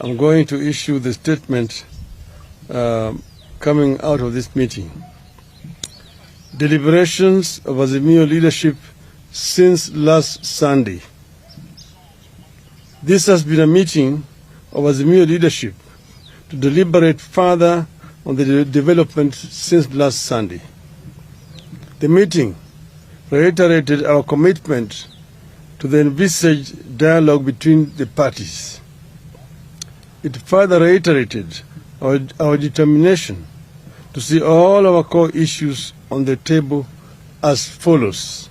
I'm going to issue the statement coming out of this meeting. Deliberations of Azimio leadership since last Sunday. This has been a meeting of Azimio leadership to deliberate further on the development since last Sunday. The meeting reiterated our commitment to the envisaged dialogue between the parties. It further reiterated our determination to see all our core issues on the table as follows.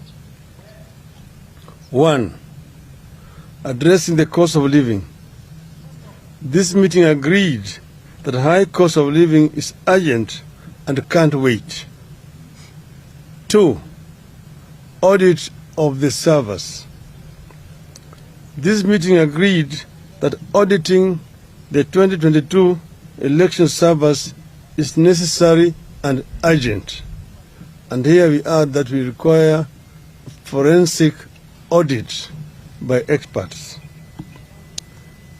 1. Addressing the cost of living. This meeting agreed that high cost of living is urgent and can't wait. 2. Audit of the servers. This meeting agreed that auditing the 2022 election servers is necessary and urgent. And here we add that we require forensic audit by experts.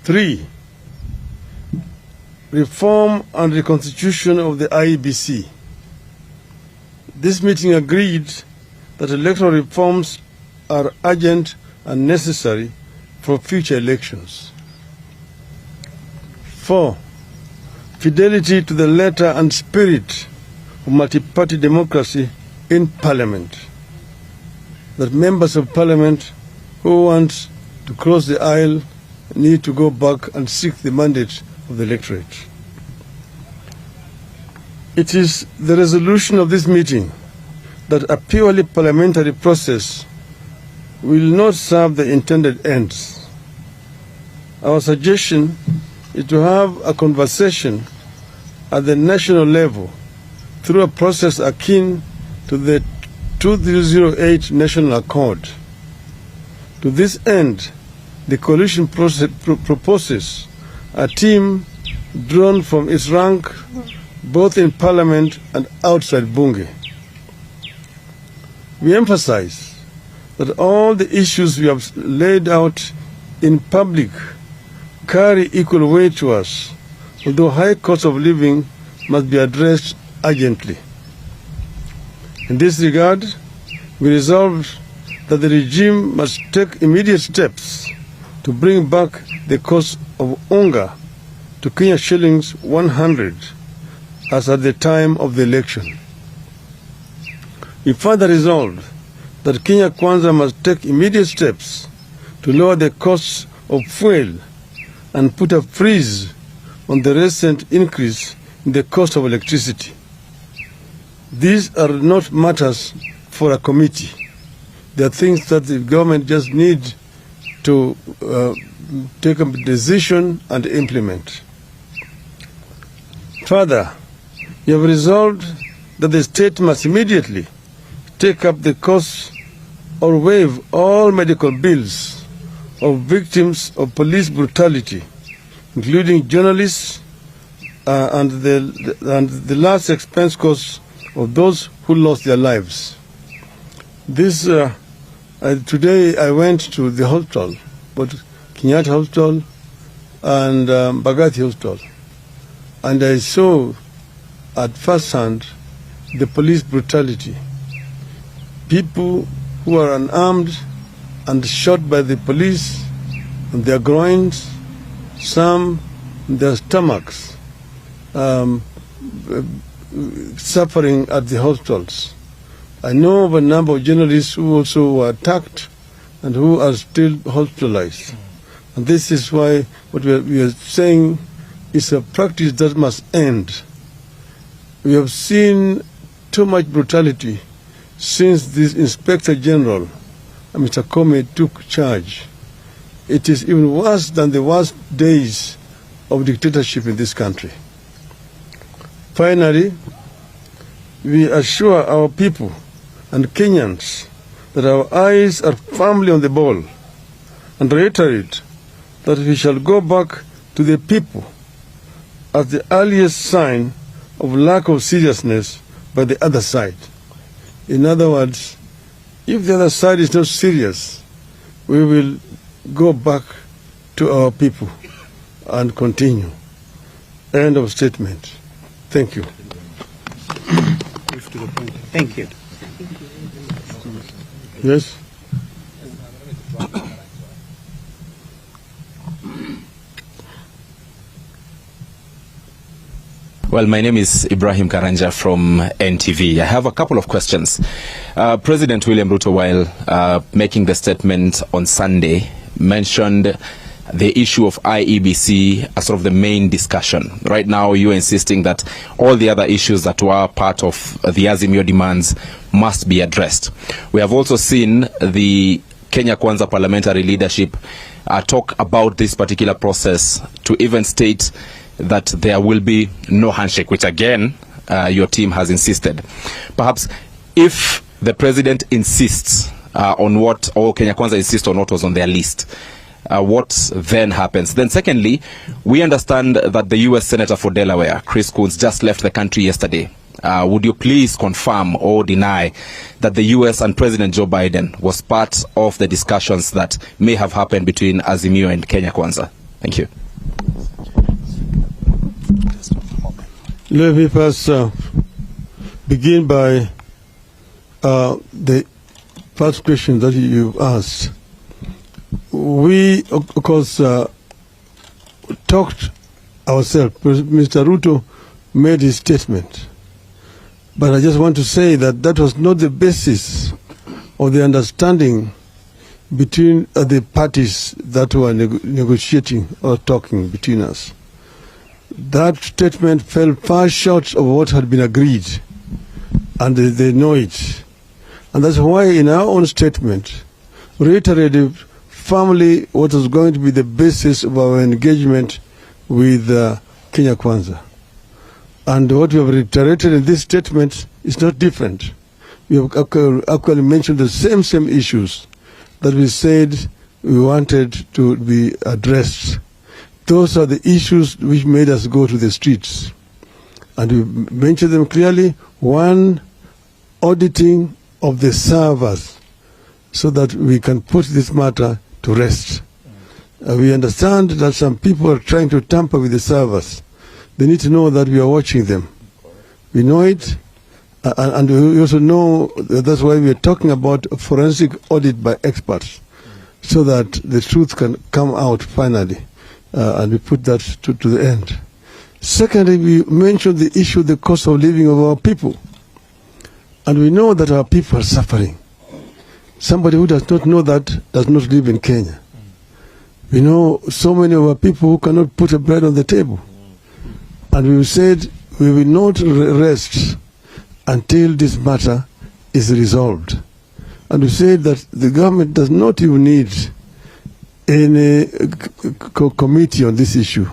3. Reform and reconstitution of the IEBC. This meeting agreed that electoral reforms are urgent and necessary for future elections. 4. Fidelity to the letter and spirit of multi-party democracy in Parliament. That members of Parliament who want to cross the aisle need to go back and seek the mandate of the electorate. It is the resolution of this meeting that a purely parliamentary process will not serve the intended ends. Our suggestion is to have a conversation at the national level through a process akin to the 2008 National Accord. To this end, the coalition proposes a team drawn from its rank both in Parliament and outside Bunge. We emphasize that all the issues we have laid out in public carry equal weight to us, although high cost of living must be addressed urgently. In this regard, we resolved that the regime must take immediate steps to bring back the cost of unga to Kenya shillings 100 as at the time of the election. We further resolved that Kenya Kwanza must take immediate steps to lower the costs of fuel and put a freeze on the recent increase in the cost of electricity. These are not matters for a committee. They are things that the government just needs to take a decision and implement. Further, we have resolved that the state must immediately take up the costs or waive all medical bills of victims of police brutality, including journalists and the last expense costs of those who lost their lives. Today I went to the hospital, but Kenyatta Hospital and Bagathi Hospital, and I saw at first hand the police brutality. People who are unarmed and shot by the police on their groins, some in their stomachs, suffering at the hospitals. I know of a number of journalists who also were attacked and who are still hospitalized. And this is why what we are saying is a practice that must end. We have seen too much brutality since this Inspector General, Mr. Comey, took charge. It is even worse than the worst days of dictatorship in this country. Finally, we assure our people and Kenyans that our eyes are firmly on the ball and reiterate that we shall go back to the people as the earliest sign of lack of seriousness by the other side. In other words, if the other side is not serious, we will go back to our people. and continue. End of statement. Thank you. Thank you. Yes? Well, my name is Ibrahim Karanja from NTV. I have a couple of questions. President William Ruto, while making the statement on Sunday, mentioned the issue of IEBC as sort of the main discussion. Right now, you are insisting that all the other issues that were part of the Azimio demands must be addressed. We have also seen the Kenya Kwanza parliamentary leadership talk about this particular process to even state that there will be no handshake, which again, your team has insisted. Perhaps if the president insists on what, or Kenya Kwanza insists on what was on their list, what then happens? Then secondly, we understand that the US Senator for Delaware, Chris Coons, just left the country yesterday. Would you please confirm or deny that the US and President Joe Biden was part of the discussions that may have happened between Azimio and Kenya Kwanza? Thank you. Let me first begin by the first question that you asked. We, of course, talked ourselves. Mr. Ruto made his statement. But I just want to say that that was not the basis of the understanding between the parties that were negotiating or talking between us. That statement fell far short of what had been agreed, and they know it. And that's why in our own statement, reiterated firmly what was going to be the basis of our engagement with Kenya Kwanza. And what we have reiterated in this statement is not different. We have actually mentioned the same issues that we said we wanted to be addressed. Those are the issues which made us go to the streets. And we mentioned them clearly. One, auditing of the servers so that we can put this matter to rest. We understand that some people are trying to tamper with the servers. They need to know that we are watching them. We know it, and we also know that's why we are talking about a forensic audit by experts, so that the truth can come out finally. And we put that to the end. Secondly, we mentioned the issue of the cost of living of our people. And we know that our people are suffering. Somebody who does not know that does not live in Kenya. We know so many of our people who cannot put a bread on the table. And we said we will not rest until this matter is resolved. And we said that the government does not even need any committee on this issue.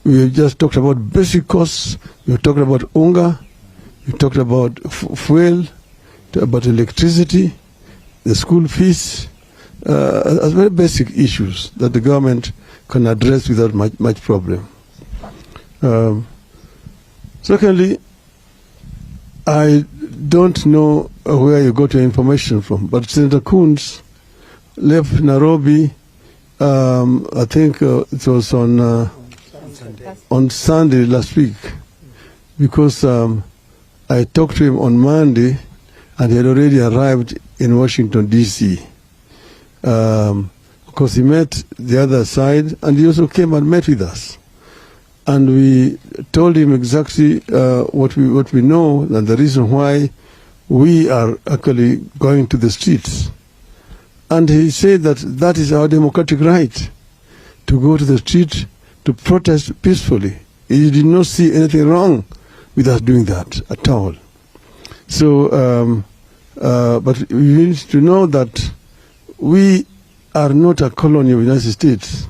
We just talked about basic costs. We talked about unga. We talked about fuel, about electricity, the school fees, as very basic issues that the government can address without much problem. Secondly, I don't know where you got your information from, but Senator Coons left Nairobi. I think it was on Sunday last week, because I talked to him on Monday, and he had already arrived in Washington, D.C. Because he met the other side, and he also came and met with us. And we told him exactly what we know and the reason why we are actually going to the streets. And he said that that is our democratic right, to go to the street to protest peacefully. He did not see anything wrong with us doing that at all. So, but we need to know that we are not a colony of the United States.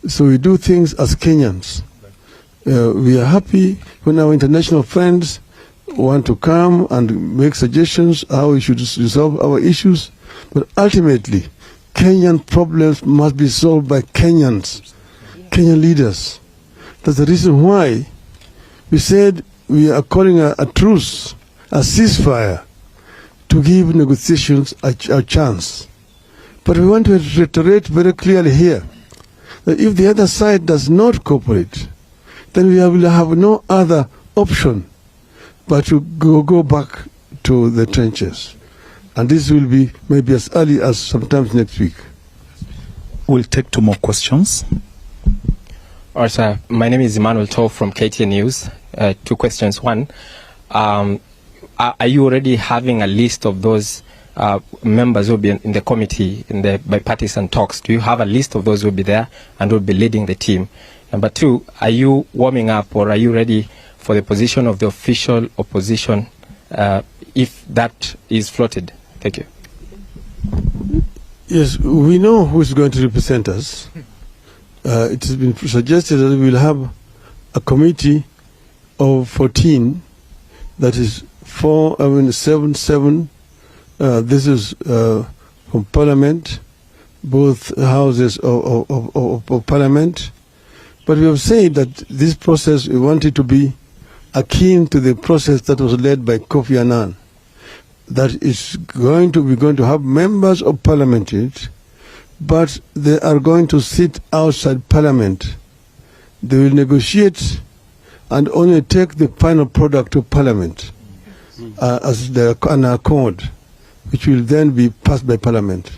So we do things as Kenyans. We are happy when our international friends want to come and make suggestions how we should resolve our issues. But ultimately, Kenyan problems must be solved by Kenyans, Kenyan leaders. That's the reason why we said we are calling a truce, a ceasefire, to give negotiations a chance. But we want to reiterate very clearly here that if the other side does not cooperate, then we will have no other option but to go back to the trenches. And this will be maybe as early as sometimes next week. We'll take 2 more questions. All right, sir. My name is Emmanuel Tov from KTN News. 2 questions. One, are you already having a list of those members who will be in the committee, in the bipartisan talks? Do you have a list of those who will be there and will be leading the team? Number 2, are you warming up or are you ready for the position of the official opposition if that is floated? Thank you. Yes, we know who is going to represent us. It has been suggested that we will have a committee of 14, that is 7. This is from Parliament, both houses of Parliament. But we have said that this process, we want it to be akin to the process that was led by Kofi Annan. That is going to have members of Parliament in it, but they are going to sit outside Parliament. They will negotiate and only take the final product to Parliament as an accord, which will then be passed by Parliament.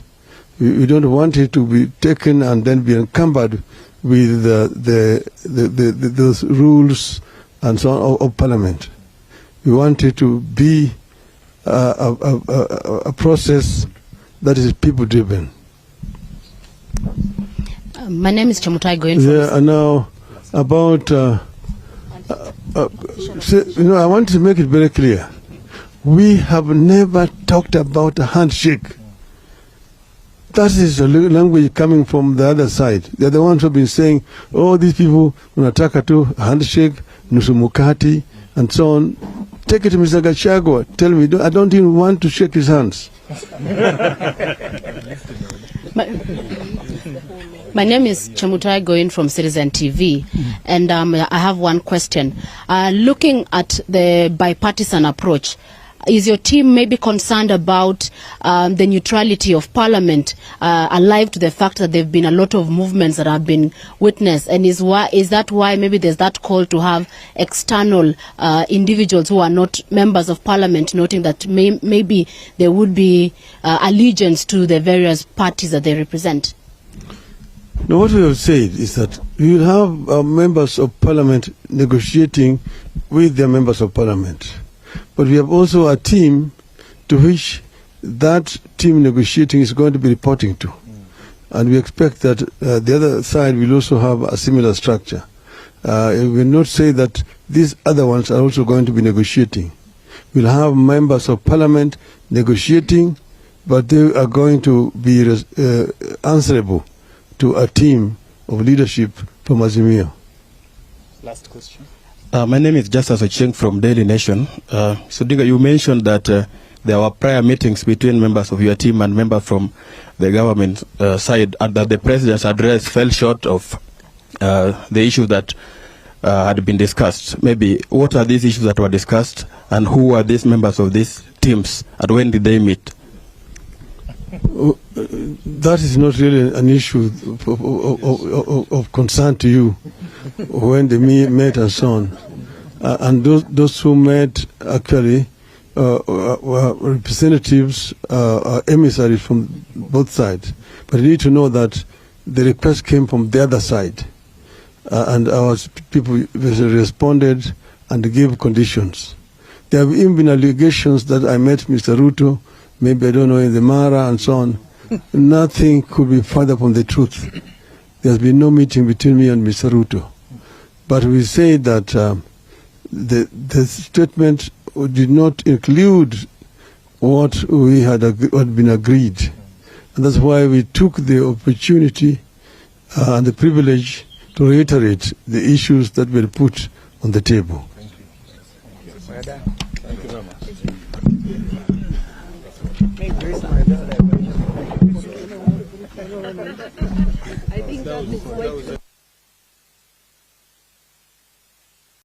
We don't want it to be taken and then be encumbered with those rules and so on of Parliament. We want it to be a process that is people-driven. My name is Chamutai Going. There are now about, I want to make it very clear. We have never talked about a handshake. That is a language coming from the other side. They're the ones who have been saying, oh, these people, unataka tu handshake, nusu mukati, and so on. Take it to Mr. Gachagua. Tell me, I don't even want to shake his hands. My name is Chamutai Going from Citizen TV, and I have one question. Looking at the bipartisan approach, is your team maybe concerned about the neutrality of Parliament, alive to the fact that there have been a lot of movements that have been witnessed? And is that why maybe there's that call to have external individuals who are not members of Parliament, noting that maybe there would be allegiance to the various parties that they represent? Now, what we have said is that we will have members of Parliament negotiating with their members of Parliament. But we have also a team to which that team negotiating is going to be reporting to. And we expect that the other side will also have a similar structure. We will not say that these other ones are also going to be negotiating. We'll have members of Parliament negotiating, but they are going to be answerable to a team of leadership from Azimio. Last question. My name is Justice Ocheng from Daily Nation. So, Dinga, you mentioned that there were prior meetings between members of your team and members from the government side, and that the president's address fell short of the issues that had been discussed. Maybe what are these issues that were discussed, and who are these members of these teams, and when did they meet? That is not really an issue of concern to you, when they met and so on. And those who met actually were representatives, emissaries from both sides. But you need to know that the request came from the other side. And our people responded and gave conditions. There have even been allegations that I met Mr. Ruto, maybe, I don't know, in the Mara and so on. Nothing could be further from the truth. There's been no meeting between me and Mr. Ruto. But we say that the statement did not include what had been agreed. And that's why we took the opportunity and the privilege to reiterate the issues that were put on the table. Thank you very much. I think that is